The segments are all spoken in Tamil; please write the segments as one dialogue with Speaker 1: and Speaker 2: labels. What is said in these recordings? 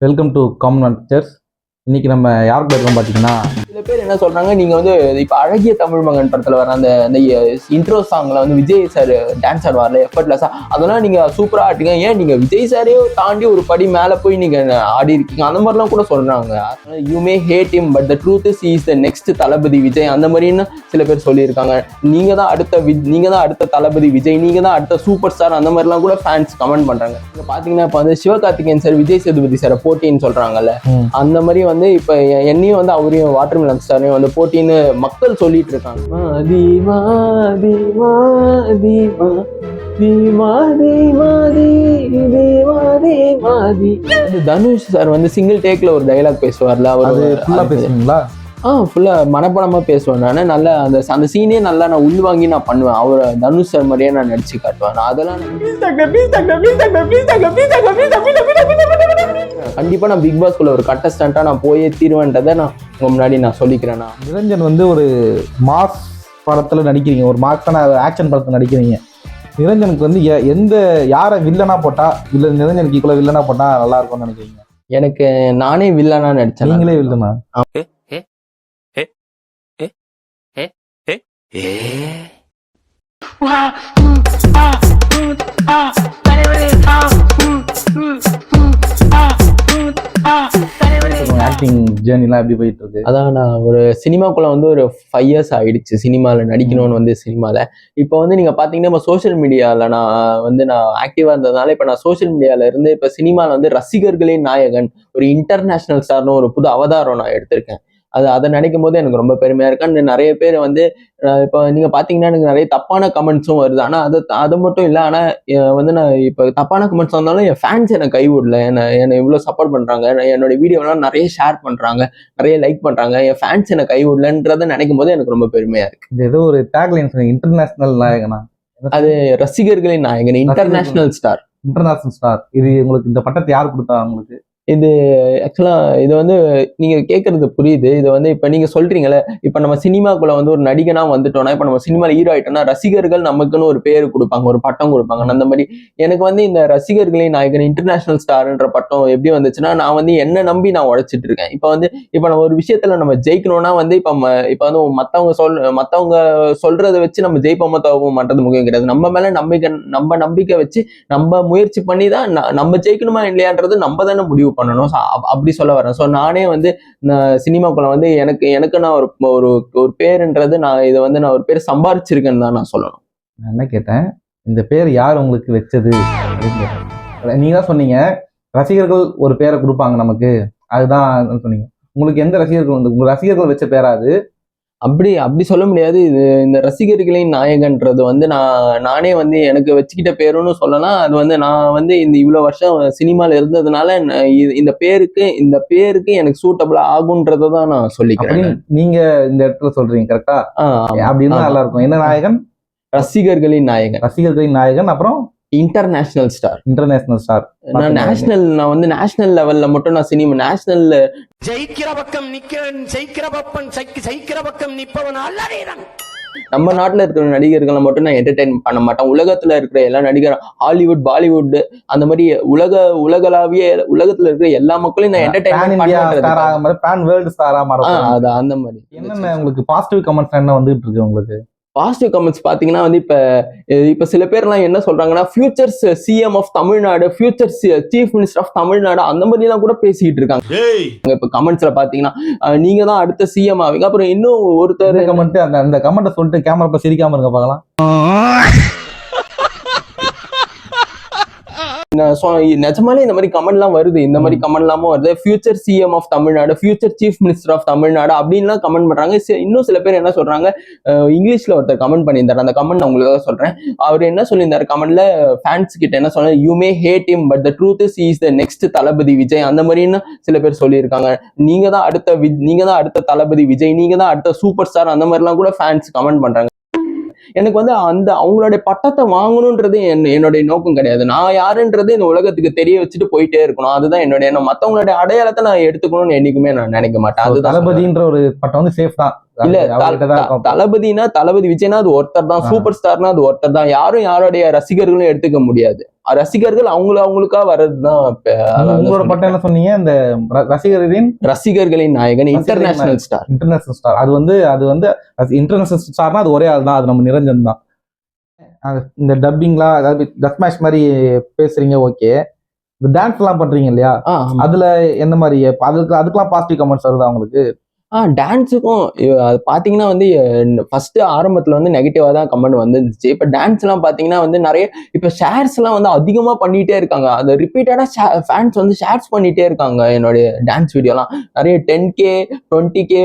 Speaker 1: Welcome to common pictures. இன்னைக்கு நம்ம யார் பேருக்கோம் பார்த்தீங்கன்னா,
Speaker 2: சில பேர் என்ன சொல்றாங்க, நீங்க வந்து இப்ப அழகிய தமிழ் மகன் படத்துல வர அந்த இன்ட்ரோ சாங்ல வந்து விஜய் சார் டான்ஸ் ஆடுவார்ல எஃபர்ட்லெஸ்ஸா, அதெல்லாம் நீங்க சூப்பரா ஆடுறீங்க, ஏன் நீங்க விஜய் சாரையோ தாண்டி ஒரு படி மேல போய் நீங்க ஆடி இருக்கீங்க, அந்த மாதிரிலாம் கூட சொல்றாங்க. You may hate him but the truth is he is the next Thalapathy Vijay, அந்த மாதிரின்னு சில பேர் சொல்லியிருக்காங்க. நீங்க தான் அடுத்த தளபதி விஜய், நீங்க தான் அடுத்த சூப்பர் ஸ்டார், அந்த மாதிரிலாம் கூட ஃபேன்ஸ் கமெண்ட் பண்றாங்க. நீங்க பாத்தீங்கன்னா இப்ப வந்து சிவகார்த்திகேயன் சார் விஜய் சேதுபதி சார் போட்டின்னு சொல்றாங்கல்ல, அந்த மாதிரி வந்து இப்ப என்னையும் வந்து அவரையும் வாட்டர் மிலன் ஸ்டாரையும் வந்து போட்டின்னு மக்கள் சொல்லிட்டு இருக்காங்க. தனுஷ் சார் வந்து சிங்கிள் டேக்ல ஒரு டைலாக் பேசுவார்ல, அவர்
Speaker 1: ஃபுல்லா பேசுவீங்களா?
Speaker 2: ஃபுல்லா மனப்படமா பேசுவேன். நான் நல்லா அந்த சீனே நல்லா நான் உள்வாங்கி நான் பண்ணுவேன். அவரை தனுஷ் சார் மாதிரியே நான் நடிச்சு காட்டுவேன். நான் அதெல்லாம் கண்டிப்பா நான் பிக் பாஸ்குள்ள ஒரு கண்டஸ்டன்ட்டா நான் போயே தீர்வேன்றதை நான் உங்க முன்னாடி நான் சொல்லிக்கிறேன்.
Speaker 1: நிரஞ்சன் வந்து ஒரு மாஸ் படத்துல நடிக்கிறீங்க, ஒரு மாஸான ஆக்ஷன் படத்துல நடிக்கிறீங்க. நிரஞ்சனுக்கு வந்து யாரை வில்லனா போட்டா, இல்ல நிரஞ்சனுக்கு ஈக்குவலா வில்லனா போட்டா நல்லா இருக்கும்னு நினைக்கிறீங்க?
Speaker 2: எனக்கு நானே வில்லனா நடிச்சேன்.
Speaker 1: நீங்களே வில்லனா? ஆக்டிங் ஜேர்னிலாம் எப்படி போயிட்டு இருக்கு?
Speaker 2: அதான் நான் ஒரு சினிமாக்குள்ள வந்து ஒரு 5 years ஆயிடுச்சு சினிமாவில் நடிக்கணும்னு வந்து சினிமாவில். இப்போ வந்து நீங்கள் பார்த்தீங்கன்னா இப்போ சோஷியல் மீடியாவில் நான் ஆக்டிவாக இருந்ததுனால இப்போ நான் சோஷியல் மீடியாவில் இருந்து இப்போ சினிமாவில் வந்து ரசிகர்களின் நாயகன், ஒரு இன்டர்நேஷ்னல் ஸ்டார்னு ஒரு புது அவதாரம் நான் எடுத்திருக்கேன். அதை நினைக்கும் போது எனக்கு ரொம்ப பெருமையா இருக்கு. நிறைய பேர் வந்து இப்போ நீங்க பாத்தீங்கன்னா எனக்கு நிறைய தப்பான கமெண்ட்ஸும் வருது. ஆனா அது மட்டும் இல்லை, ஆனா வந்து நான் இப்போ தப்பான கமெண்ட்ஸ் வந்தாலும் என் ஃபேன்ஸ் என்னை கைவிடல, என்னை இவ்வளவு சப்போர்ட் பண்றாங்க, என்னோட வீடியோலாம் நிறைய ஷேர் பண்றாங்க, நிறைய லைக் பண்றாங்க, என் ஃபேன்ஸ் என்னை கைவிடலன்றதை நினைக்கும் போது எனக்கு ரொம்ப பெருமையா இருக்கு.
Speaker 1: இது ஏதோ ஒரு டேக்லைன் சொன்னீங்க, இன்டர்நேஷனல் நாயகனா?
Speaker 2: அது ரசிகர்களின் நாயகன், இன்டர்நேஷனல் ஸ்டார்.
Speaker 1: International star. இது உங்களுக்கு இந்த பட்டத்தை யார் கொடுத்தா உங்களுக்கு?
Speaker 2: இது ஆக்சுவலா இது வந்து நீங்க கேட்கறது புரியுது. இது வந்து இப்ப நீங்க சொல்றீங்கல்ல, இப்ப நம்ம சினிமாக்குள்ள வந்து ஒரு நடிகனா வந்துட்டோம்னா, இப்ப நம்ம சினிமால ஹீரோ ஆயிட்டோம்னா ரசிகர்கள் நமக்குன்னு ஒரு பேர் கொடுப்பாங்க, ஒரு பட்டம் கொடுப்பாங்க. அந்த மாதிரி எனக்கு வந்து இந்த ரசிகர்களின் நாயகன் இன்டர்நேஷனல் ஸ்டார்ன்ற பட்டம் எப்படி வந்துச்சுன்னா, நான் வந்து என்ன நம்பி நான் உழைச்சிட்டு இருக்கேன். இப்ப நம்ம ஒரு விஷயத்துல நம்ம ஜெயிக்கணும்னா வந்து இப்ப வந்து மத்தவங்க சொல்றதை வச்சு நம்ம ஜெயிப்போமோ தோப்போமான்றது முக்கியம் கிடையாது. நம்ம மேல நம்பிக்கை வச்சு நம்ம முயற்சி பண்ணி தான் நம்ம ஜெயிக்கணுமா இல்லையான்றது நம்ம தானே முடிவு பண்ணணும். அப்படி சொல்ல வரேன். ஸோ நானே வந்து சினிமாக்குள்ள வந்து எனக்கு நான் ஒரு பேருன்றது, இதை வந்து நான் ஒரு பேர் சம்பாரிச்சிருக்கேன்னு தான் நான் சொல்லணும்.
Speaker 1: நான் என்ன கேட்டேன், இந்த பேர் யார் உங்களுக்கு வச்சது? நீங்க தான் சொன்னீங்க ரசிகர்கள் ஒரு பேரை கொடுப்பாங்க நமக்கு, அதுதான் சொன்னீங்க. உங்களுக்கு எந்த ரசிகர்கள் வந்து உங்க ரசிகர்கள் வச்ச பேரா அது?
Speaker 2: அப்படி சொல்ல முடியாது. இது இந்த ரசிகர்களின் நாயகன்றது வந்து நானே வந்து எனக்கு வச்சுக்கிட்ட பேருன்னு சொல்லலாம். அது வந்து நான் வந்து இந்த இவ்வளவு வருஷம் சினிமால இருந்ததுனால இந்த பேருக்கு எனக்கு சூட்டபிளா ஆகுன்றதை தான் நான் சொல்லிக்கிறேன்.
Speaker 1: நீங்க இந்த இடத்துல சொல்றீங்க கரெக்டா? அப்படின்னா நல்லா இருக்கும். என்ன நாயகன்?
Speaker 2: ரசிகர்களின் நாயகன்.
Speaker 1: ரசிகர்களின் நாயகன். அப்புறம்
Speaker 2: இன்டர்நேஷனல் ஸ்டார். நான் வந்து நேஷனல் லெவல்ல மட்டும் நான் சினிமா நேஷனல்ல
Speaker 3: ஜெயிக்கிற பக்கம் நிக்கிறன், ஜெயிக்கிற பக்கம் நிப்பவன் அல்லவேதான்.
Speaker 2: நம்ம நாட்டுல இருக்கிற நடிகர்களை மட்டும் நான் என்டர்டைன் பண்ண மாட்டேன். உலகத்துல இருக்கிற எல்லா நடிகரும், ஹாலிவுட், பாலிவுட், அந்த மாதிரி உலகளாவிய உலகத்துல இருக்கிற எல்லா மக்களையும் நான் என்டர்டைன்
Speaker 1: அந்த மாதிரி. என்னென்ன உங்களுக்கு பாசிட்டிவ் கமெண்ட்ஸ் என்ன வந்துட்டு இருக்கு உங்களுக்கு?
Speaker 2: பாசிட்டிவ் கமெண்ட்ஸ் பாத்தீங்கன்னா வந்து இப்ப சில பேர்லாம் என்ன சொல்றாங்கன்னா, futures CM of Tamil Nadu, future chief minister of Tamil Nadu, அந்த மாதிரி எல்லாம் கூட பேசிக்கிட்டு இருக்காங்க. இப்ப கமெண்ட்ஸ்ல பாத்தீங்கன்னா நீங்க தான் அடுத்த சிஎம் ஆவீங்க. அப்புறம் இன்னும் ஒருத்தர்
Speaker 1: கமெண்ட் அந்த கமெண்ட்டை சொல்லிட்டு கேமரா சிரிக்காம இருக்க பார்க்கலாம்.
Speaker 2: நிஜமாலே இந்த மாதிரி கமெண்ட்லாம் வருது. இந்த மாதிரி கமெண்ட்லாமும் வருது. Future CM of Tamil Nadu, future chief minister of Tamil Nadu அப்படின்லாம் கமெண்ட் பண்றாங்க. இன்னும் சில பேர் என்ன சொல்றாங்க, இங்கிலீஷ்ல ஒருத்தர் கமெண்ட் பண்ணியிருந்தாரு. அந்த கமெண்ட் நான் உங்களுக்காக சொல்றேன். அவர் என்ன சொல்லியிருந்தாரு கமெண்ட்ல, ஃபேன்ஸ் கிட்ட என்ன சொன்னாரு, you may hate him but the truth is he is the next Thalapathy Vijay, அந்த மாதிரின்னு சில பேர் சொல்லியிருக்காங்க. நீங்க தான் அடுத்த தளபதி விஜய், நீங்க தான் அடுத்த சூப்பர் ஸ்டார், அந்த மாதிரிலாம் கூட ஃபேன்ஸ் கமெண்ட் பண்றாங்க. எனக்கு வந்து அவங்களுடைய பட்டத்தை வாங்கணும்ன்றது என்னுடைய நோக்கம் கிடையாது. நான் யாருன்றது இந்த உலகத்துக்கு தெரிய வச்சுட்டு போயிட்டே இருக்கணும், அதுதான் என்னுடைய எண்ணம். மத்தவங்களுடைய அடையாளத்தை நான் எடுத்துக்கணும்னு என்னைக்குமே நான் நினைக்க மாட்டேன். அது
Speaker 1: தளபதின்ற ஒரு பட்டம் வந்து சேஃப் தான்,
Speaker 2: இல்ல
Speaker 1: அவர்கிட்ட தான் இருக்கும்.
Speaker 2: தளபதினா தளபதி விஜய்னா அது ஒருத்தர் தான், சூப்பர் ஸ்டார்னா அது ஒருத்தர் தான். யாரும் யாருடைய ரசிகர்களும் எடுத்துக்க முடியாது. ரசிகர்கள் அவங்களுக்கா வர்றதுதான்.
Speaker 1: உங்களோட பட்டம் என்ன சொன்னீங்க? இந்த
Speaker 2: ரசிகர்களின் நாயகன், இன்டர்நேஷனல் ஸ்டார்.
Speaker 1: International star. அது வந்து இன்டர்நேஷனல் ஸ்டார்னா அது ஒரே ஆள் தான், அது நம்ம நிரஞ்சன் தான். இந்த டப்பிங்லாம், அதாவது டப் மேட்ச் மாதிரி பேசுறீங்க, ஓகே. இந்த டான்ஸ் எல்லாம் பண்றீங்க இல்லையா, அதுல எந்த மாதிரி அதுக்கெல்லாம் பாசிட்டிவ் கமெண்ட்ஸ் வருதா உங்களுக்கு?
Speaker 2: டான்ஸுக்கும் அது பாத்தீங்கன்னா வந்து ஃபர்ஸ்ட் ஆரம்பத்துல வந்து நெகட்டிவா தான் கமெண்ட் வந்துருந்துச்சு. இப்ப டான்ஸ் எல்லாம் பாத்தீங்கன்னா வந்து நிறைய இப்ப ஷேர்ஸ் எல்லாம் வந்து அதிகமா பண்ணிட்டே இருக்காங்க. அந்த ரிப்பீட்டடா ஃபேன்ஸ் வந்து ஷேர்ஸ் பண்ணிட்டே இருக்காங்க என்னுடைய டான்ஸ் வீடியோலாம். நிறைய 10K 20K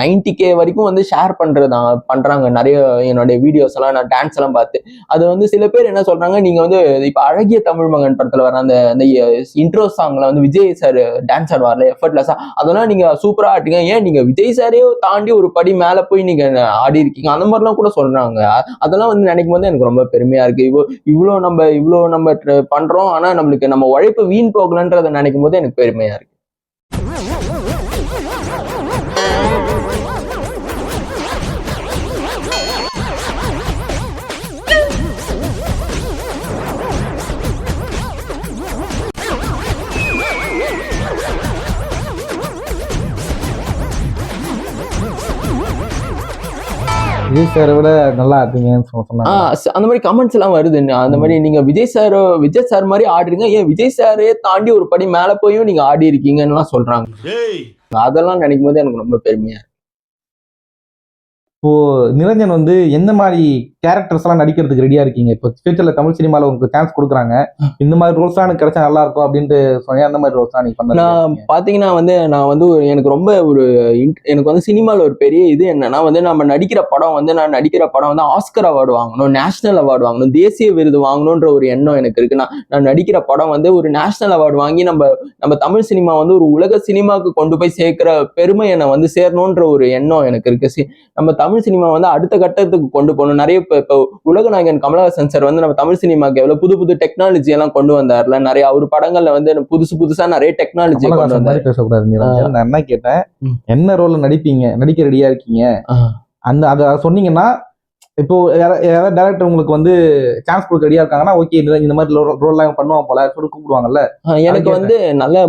Speaker 2: 90K வரைக்கும் வந்து ஷேர் பண்றாங்க நிறைய என்னுடைய வீடியோஸ் எல்லாம், நான் டான்ஸ் எல்லாம் பார்த்து. அது வந்து சில பேர் என்ன சொல்றாங்க, நீங்க வந்து இப்ப அழகிய தமிழ் மகன் படத்துல வர அந்த இன்ட்ரோ சாங்ல வந்து விஜய் சார் டான்ஸ் ஆடுவார்ல எஃபர்ட்லெஸ்ஸா, அதெல்லாம் நீங்க சூப்பரா ஆட்டீங்க, ஏன் நீங்க விஜய் சாரையோ தாண்டி ஒரு படி மேல போய் நீங்க ஆடி இருக்கீங்க, அந்த மாதிரிலாம் கூட சொல்றாங்க. அதெல்லாம் வந்து நினைக்கும் போது எனக்கு ரொம்ப பெருமையா இருக்கு. இவ்வளோ நம்ம பண்றோம், ஆனா நம்மளுக்கு நம்ம உழைப்பு வீண் போகலன்றதை நினைக்கும் போது எனக்கு பெருமையா இருக்கு.
Speaker 1: விஜய் சாரை விட நல்லா ஆடுறீங்கன்னு சொன்னாங்க.
Speaker 2: அந்த மாதிரி கமெண்ட்ஸ் எல்லாம் வருது. அந்த மாதிரி நீங்க விஜய் சார் மாதிரி ஆடுறீங்க, ஏன் விஜய் சாரே தாண்டி ஒரு படி மேல போயும் நீங்க ஆடி இருக்கீங்கன்னு எல்லாம் சொல்றாங்க. அதெல்லாம் நினைக்கும் போது எனக்கு ரொம்ப பெருமையா.
Speaker 1: இப்போ நிரஞ்சன் வந்து எந்த மாதிரி கேரக்டர்ஸ் எல்லாம் நடிக்கிறதுக்கு ரெடியா இருக்கீங்க? இப்போ ஃபியூச்சர்ல தமிழ் சினிமால உங்களுக்கு சான்ஸ் கொடுக்குறாங்க, இந்த மாதிரி ரோல்ஸ் எல்லாம் எனக்கு கிடைச்சா நல்லா இருக்கும் அப்படின்ட்டு சொன்னீங்க. அந்த மாதிரி ரோல்ஸ் நீங்க பண்ண?
Speaker 2: நான் பாத்தீங்கன்னா வந்து நான் வந்து எனக்கு ரொம்ப எனக்கு வந்து சினிமால ஒரு பெரிய இது என்னன்னா வந்து நான் நடிக்கிற படம் வந்து ஆஸ்கர் அவார்டு வாங்கணும், நேஷனல் அவார்டு வாங்கணும், தேசிய விருது வாங்கணும்ன்ற ஒரு எண்ணம் எனக்கு இருக்கு. நான் நடிக்கிற படம் வந்து ஒரு நேஷனல் அவார்டு வாங்கி நம்ம தமிழ் சினிமா வந்து ஒரு உலக சினிமாவுக்கு கொண்டு போய் சேர்க்கிற பெருமை என்னை வந்து சேரணும்ன்ற ஒரு எண்ணம் எனக்கு இருக்கு. நம்ம தமிழ் சினிமா வந்து அடுத்த கட்டத்துக்கு கொண்டு போகணும். நிறைய இப்போ உலக நாயகன் கமலஹாசன் சார் வந்து நம்ம தமிழ் சினிமாக்கு எவ்வளவு புது டெக்னாலஜி எல்லாம் கொண்டு வந்தார்ல, நிறைய அவர் படங்கள்ல வந்து புதுசா நிறைய டெக்னாலஜி கொண்டு வந்தாரு.
Speaker 1: பேசக்கூடாது. நான் என்ன கேட்டேன், என்ன ரோல்ல நடிக்க ரெடியா இருக்கீங்க அதை சொன்னீங்கன்னா, இப்போ யாராவது டைரக்டர் உங்களுக்கு வந்து சான்ஸ் கொடுக்க ரெடியா இருக்காங்கன்னா, ஓகே இந்த மாதிரி ரோல்லாம் பண்ணுவாங்க போல சொல்லி கூப்பிடுவாங்கல்ல.
Speaker 2: எனக்கு வந்து நல்ல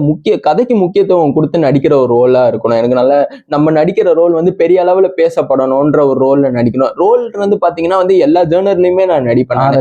Speaker 2: கதைக்கு முக்கியத்துவம் கொடுத்து நடிக்கிற ஒரு ரோலா இருக்கணும். எனக்கு நல்ல நம்ம நடிக்கிற ரோல் வந்து பெரிய அளவுல பேசப்படணும்ன்ற ஒரு ரோல்ல நடிக்கணும். ரோல் வந்து பாத்தீங்கன்னா வந்து எல்லா ஜேர்னர்லயுமே நான் நடிப்பேன்.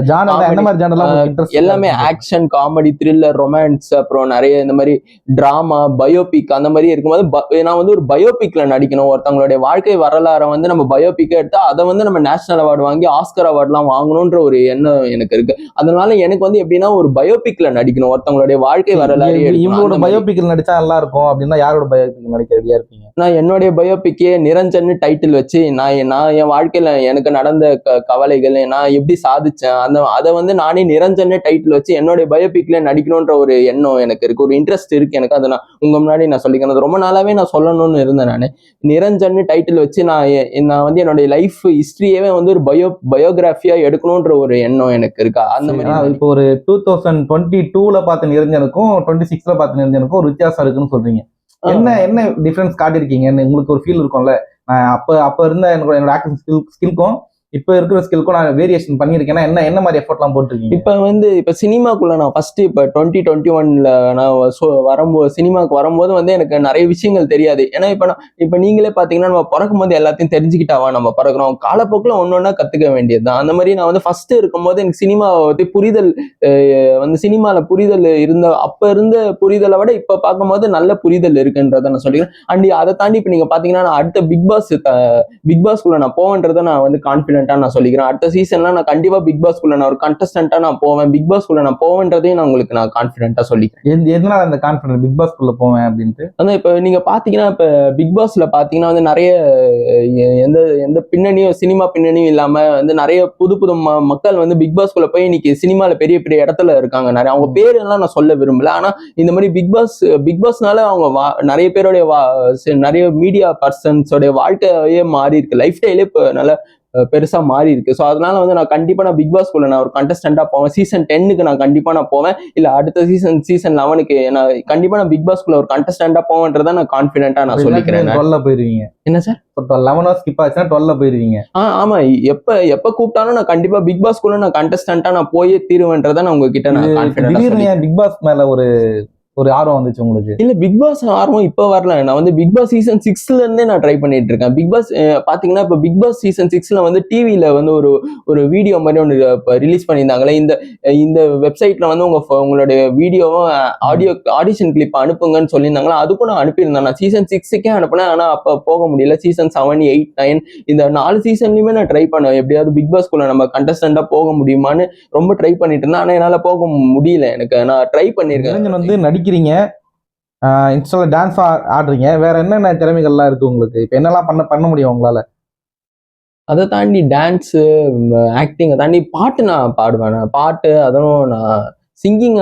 Speaker 2: எல்லாமே ஆக்ஷன், காமெடி, த்ரில்லர், ரொமான்ஸ், அப்புறம் நிறைய இந்த மாதிரி டிராமா, பயோபிக் அந்த மாதிரி இருக்கும்போது நான் வந்து ஒரு பயோபிக்ல நடிக்கணும். ஒருத்தவங்களுடைய வாழ்க்கை வரலாறை வந்து நம்ம பயோபிக்கா எடுத்தா அதை வந்து நம்ம நேஷனல் அவார்டு வாங்கி ஆஸ்கர் அவார்ட்லாம் வாங்கணும்ன்ற ஒரு எண்ணம் எனக்கு இருக்கு. அதனால எனக்கு வந்து எப்படின்னா ஒரு பயோபிக்ல நடிக்கணும், ஒருத்தவங்களுடைய வாழ்க்கை வரலாறு.
Speaker 1: இவங்களோட பயோபிக்ல நடிச்சா நல்லா இருக்கும் அப்படின்னா யாரோட பயோபிக் நடிக்க ரெடியா இருப்பீங்க?
Speaker 2: நான் என்னுடைய பயோபிக்கே நிரஞ்சன் டைட்டில் வச்சு நான் என் வாழ்க்கையில எனக்கு நடந்த கவலைகள், நான் எப்படி சாதிச்சேன், அதை வந்து நானே நிரஞ்சன் டைட்டில் வச்சு என்னுடைய பயோபிக்ல நடிக்கணும்ன்ற ஒரு எண்ணம் எனக்கு இருக்கு, ஒரு இன்ட்ரெஸ்ட் இருக்கு எனக்கு. அதை நான் உங்க முன்னாடி நான் சொல்லிக்கிறேன். ரொம்ப நாளாவே நான் சொல்லணும்னு இருந்தேன். நான் நிரஞ்சன் டைட்டில் வச்சு நான் வந்து என்னுடைய லைஃப் ஹிஸ்டரியவே வந்து ஒரு பயோகிராஃபியா எடுக்கணும்ன்ற ஒரு எண்ணம் எனக்கு இருக்கா. அந்த மாதிரி
Speaker 1: இப்போ ஒரு 2022ல பார்த்த நிரஞ்சனுக்கும் 26ல பார்த்த நிரஞ்சனுக்கும் ஒரு வித்தியாசம் இருக்குன்னு சொல்றீங்க. என்ன டிஃபரன்ஸ் காட்டிருக்கீங்க? உங்களுக்கு ஒரு ஃபீல் இருக்கும்ல, அப்ப இருந்த என்னோட ஆக்டிங் ஸ்கில்க்கும் இப்ப இருக்கிற ஸ்கில்க்கும் நான் வேரியேஷன் பண்ணிருக்கேன்னா என்ன மாதிரி எஃபர்ட்லாம் போட்டிருக்கீங்க?
Speaker 2: இப்ப சினிமாக்குள்ள நான் ஃபர்ஸ்ட் இப்ப 2021ல நான் வரும்போது சினிமாவுக்கு வரும்போது வந்து எனக்கு நிறைய விஷயங்கள் தெரியாது. ஏன்னா இப்ப நீங்களே பாத்தீங்கன்னா நம்ம பிறக்கும் போது எல்லாத்தையும் தெரிஞ்சுக்கிட்டாவா நம்ம பிறக்கிறோம், காலப்போக்கில் ஒன்னொன்னா கத்துக்க வேண்டியதுதான். அந்த மாதிரி நான் வந்து ஃபர்ஸ்ட் இருக்கும்போது எனக்கு சினிமாவை பத்தி புரிதல் வந்து சினிமால புரிதல் அப்ப இருந்த புரிதலை விட இப்ப பார்க்கும்போது நல்ல புரிதல் இருக்குன்றத நான் சொல்லிக்கிறேன். அண்ட் அதை தாண்டி இப்ப நீங்க பாத்தீங்கன்னா நான் அடுத்த பிக் பாஸ்குள்ள நான் போவேன்றதை நான் வந்து கான்பிடன்ட் நான் சொல்லிக்கிறேன். அடுத்த சீசன்ல நான் கண்டிப்பா பிக் பாஸ்குள்ள நான் ஒரு கண்டஸ்டன்டா நான் போவேன், பிக் பாஸ்குள்ள நான் போவேன்றதையும் நான் உங்களுக்கு நான் கான்பிடன்டா சொல்லிக்கிறேன்.
Speaker 1: எதனால அந்த கான்பிடன்ட் பிக் பாஸ்குள்ள போவேன் அப்படின்ட்டு?
Speaker 2: அதான் இப்ப நீங்க பாத்தீங்கன்னா இப்ப பிக் பாஸ்ல பாத்தீங்கன்னா வந்து நிறைய எந்த பின்னணியும் சினிமா பின்னணியும் இல்லாம வந்து நிறைய புது மக்கள் வந்து பிக் பாஸ்குள்ள போய் இன்னைக்கு சினிமால பெரிய பெரிய இடத்துல இருக்காங்க. நிறைய அவங்க பேர் எல்லாம் நான் சொல்ல விரும்பல. ஆனா இந்த மாதிரி பிக் பாஸ்னால அவங்க நிறைய பேருடைய நிறைய மீடியா பர்சன்ஸோடைய வாழ்க்கையே மாறி இருக்கு, லைஃப் ஸ்டைலே இப்ப நல்ல பெருசா மாறி இருக்கு. ஸோ அதனால வந்து நான் கண்டிப்பா நான் பிக் பாஸ்குள்ள நான் ஒரு கண்டஸ்டண்டா போவேன். சீசன் 10க்கு நான் கண்டிப்பா நான் போவேன். இல்ல அடுத்த சீசன் 11க்கு நான் கண்டிப்பா நான் பிக் பாஸ்குள்ள ஒரு கண்டஸ்டண்டா போவேன்றதை நான் கான்பிடென்ட்டா நான் சொல்லிக்கிறேன்.
Speaker 1: 12 போயிருவீங்க.
Speaker 2: என்ன சார்?
Speaker 1: 11 ஸ்கிப் ஆச்சுன்னா 12 போயிருவீங்க.
Speaker 2: ஆமா, எப்ப கூப்பிட்டாலும் நான் கண்டிப்பா பிக் பாஸ்குள்ள நான் கண்டஸ்டண்டா நான் போயே தீருவேன்றதை நான் உங்ககிட்ட நான் கான்பிடென்ட்டா
Speaker 1: திடீர்னு பிக் பாஸ் மேல ஒரு ஆர்வம் வந்துச்சு உங்களுக்கு?
Speaker 2: இல்ல, பிக் பாஸ் ஆர்வம் இப்ப வரல. நான் வந்து பிக் பாஸ் சீசன் 6ல இருந்தே நான் ட்ரை பண்ணிட்டு இருக்கேன். பிக் பாஸ் பாத்தீங்கன்னா இப்ப பிக் பாஸ் சீசன் 6ல வந்து டிவில வந்து ஒரு வீடியோ மாதிரி ஒன்று ரிலீஸ் பண்ணியிருந்தாங்களே. இந்த வெப்சைட்ல வந்து உங்களுடைய வீடியோவும் ஆடிஷன் கிளிப் அனுப்புங்கன்னு சொல்லியிருந்தாங்களா. அதுக்கும் நான் அனுப்பியிருந்தேன். நான் சீசன் 6க்கே அனுப்பினேன். ஆனா அப்ப போக முடியல. சீசன் 7, 8, 9 இந்த 4 சீசன்லயுமே நான் ட்ரை பண்ணேன். எப்படியாவது பிக் பாஸ்குள்ள நம்ம கண்டஸ்டண்டா போக முடியுமான்னு ரொம்ப ட்ரை பண்ணிட்டு இருந்தேன். ஆனா என்னால போக முடியல. எனக்கு நான் ட்ரை பண்ணிருக்கேன்.
Speaker 1: வந்து நடிக்கிறீங்க, இன்ஸ்டால டான்ஸ் ஆடுறீங்க, வேற என்னென்ன திறமைகள்லாம் இருக்கு உங்களுக்கு? இப்ப என்னெல்லாம் பண்ண முடியும் உங்களால?
Speaker 2: அதை தாண்டி டான்ஸு, ஆக்டிங்கை தாண்டி பாட்டு நான் பாடுவேன். பாட்டு அதுவும் நான் சிங்கிங்,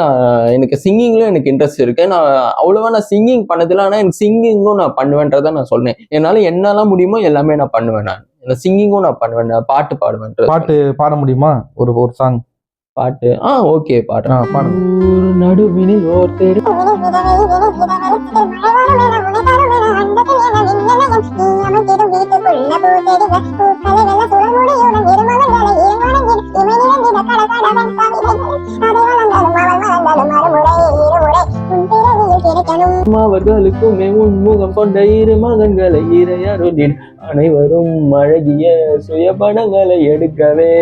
Speaker 2: எனக்கு சிங்கிங்லேயும் எனக்கு இன்ட்ரெஸ்ட் இருக்கு. நான் அவ்வளோவா நான் சிங்கிங் பண்ணதில்லை. ஆனால் எனக்கு சிங்கிங்கும் நான் பண்ணுவேன்றதை நான் சொன்னேன். என்னால் என்னெல்லாம் முடியுமோ எல்லாமே நான் பண்ணுவேன். நான் சிங்கிங்கும் நான் பண்ணுவேன். நான் பாட்டு பாடுவேன்.
Speaker 1: பாட்டு பாட முடியுமா? ஒரு சாங்
Speaker 2: பாட்டு ஓகே பாடுறேன்.
Speaker 1: பாடுங்க.
Speaker 2: நடுவினில் ஓர் தெரு அவர்களுக்குமே உன்முகம் கொண்ட 2 மகன்களை இறையருளின் அனைவரும் அழகிய சுயபடங்களை எடுக்கவே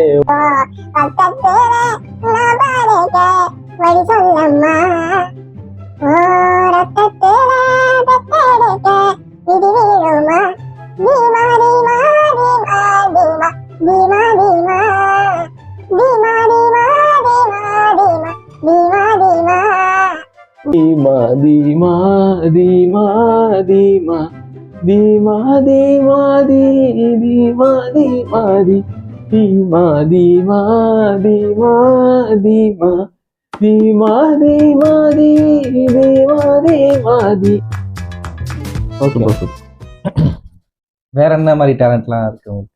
Speaker 2: தீமா தீமா தீமா தீமா தீமா தீமா தீமா தீமா தீமா தீமா தீமா தீமா தீமா தீமா தீமா தீமா தி. ஓகே.
Speaker 1: வேற என்ன மாதிரி டேலண்ட்லாம் இருக்கு உங்களுக்கு?